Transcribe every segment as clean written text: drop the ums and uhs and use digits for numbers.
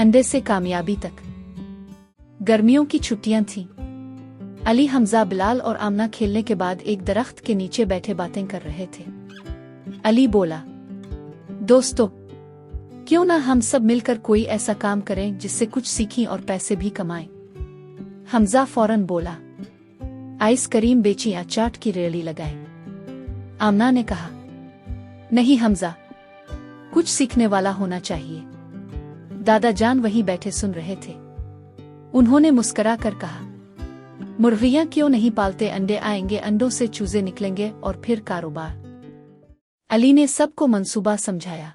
अंडे से कामयाबी तक। गर्मियों की छुट्टियां थीं। अली, हमजा, बिलाल और आमना खेलने के बाद एक दरख्त के नीचे बैठे बातें कर रहे थे। अली बोला, दोस्तों, क्यों ना हम सब मिलकर कोई ऐसा काम करें जिससे कुछ सीखें और पैसे भी कमाएं। हमजा फौरन बोला, आइसक्रीम बेचें या चाट की रेहड़ी लगाएं। आमना ने कहा, नहीं हमजा, कुछ सीखने वाला होना चाहिए। दादा जान वहीं बैठे सुन रहे थे। उन्होंने मुस्करा कर कहा, मुर्गियां क्यों नहीं पालते, अंडे आएंगे, अंडों से चूजे निकलेंगे और फिर कारोबार। अली ने सबको मंसूबा समझाया।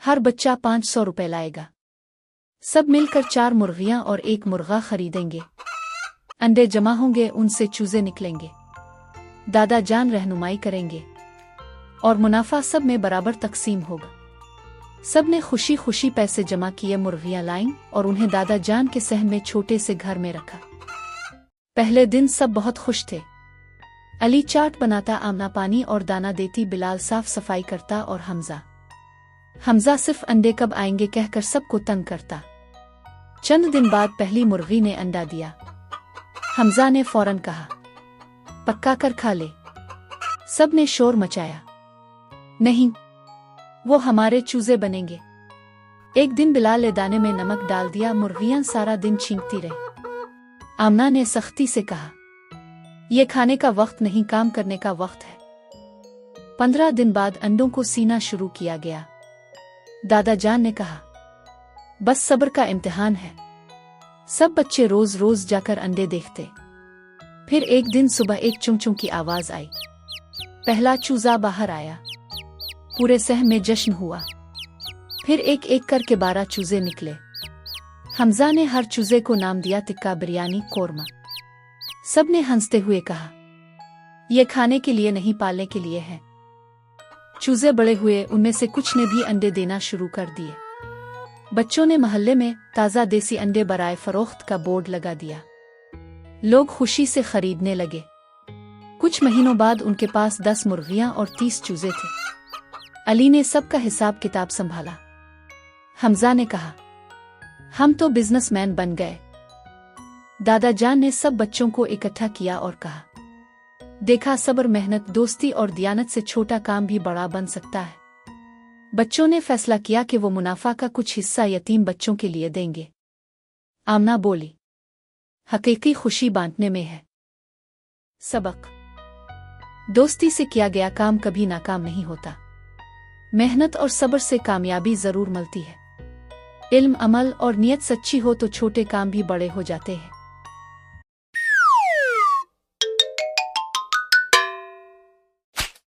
हर बच्चा 500 रुपए लाएगा। सब मिलकर 4 मुर्गियां और 1 मुर्गा खरीदेंगे। अंडे जमा होंगे, उनसे चूजे निकलेंगे। दादा जान रहनुमाई करेंगे और मुनाफा सब में बराबर तकसीम होगा। सब ने खुशी खुशी पैसे जमा किए, मुर्गियां लाईं और उन्हें दादा जान के सहन में छोटे से घर में रखा। पहले दिन सब बहुत खुश थे। अली चाट बनाता, आमना पानी और दाना देती, बिलाल साफ सफाई करता और हमजा सिर्फ अंडे कब आएंगे कहकर सबको तंग करता। चंद दिन बाद पहली मुर्गी ने अंडा दिया। हमजा ने फौरन कहा, पक्का कर खा ले। सब ने शोर मचाया, नहीं, वो हमारे चूजे बनेंगे। एक दिन बिलाल ने दाने में नमक डाल दिया। मुर्गियां सारा दिन छींकती रही। आमना ने सख्ती से कहा, यह खाने का वक्त नहीं, काम करने का वक्त है। 15 दिन बाद अंडों को सीना शुरू किया गया। दादा जान ने कहा, बस सब्र का इम्तिहान है। सब बच्चे रोज रोज जाकर अंडे देखते। फिर एक दिन सुबह एक चुं चुं की आवाज आई। पहला चूजा बाहर आया। पूरे सहन में जश्न हुआ। फिर एक एक करके 12 चूजे निकले। हमजा ने हर चूजे को नाम दिया, टिक्का, बिरयानी, कोरमा। सब ने हंसते हुए कहा, यह खाने के लिए नहीं, पालने के लिए है। चूजे बड़े हुए, उनमें से कुछ ने भी अंडे देना शुरू कर दिए। बच्चों ने मोहल्ले में ताज़ा देसी अंडे बराए फरोख्त का बोर्ड लगा दिया। लोग खुशी से खरीदने लगे। कुछ महीनों बाद उनके पास 10 मुर्गियां और 30 चूजे थे। अली ने सबका हिसाब किताब संभाला। हमजा ने कहा, हम तो बिजनेसमैन बन गए। दादा जान ने सब बच्चों को इकट्ठा किया और कहा, देखा, सब्र, मेहनत, दोस्ती और दियानत से छोटा काम भी बड़ा बन सकता है। बच्चों ने फैसला किया कि वो मुनाफा का कुछ हिस्सा यतीम बच्चों के लिए देंगे। आमना बोली, हकीकी खुशी बांटने में है। सबक, दोस्ती से किया गया काम कभी नाकाम नहीं होता। मेहनत और सब्र से कामयाबी जरूर मिलती है। इल्म, अमल और नियत सच्ची हो तो छोटे काम भी बड़े हो जाते हैं।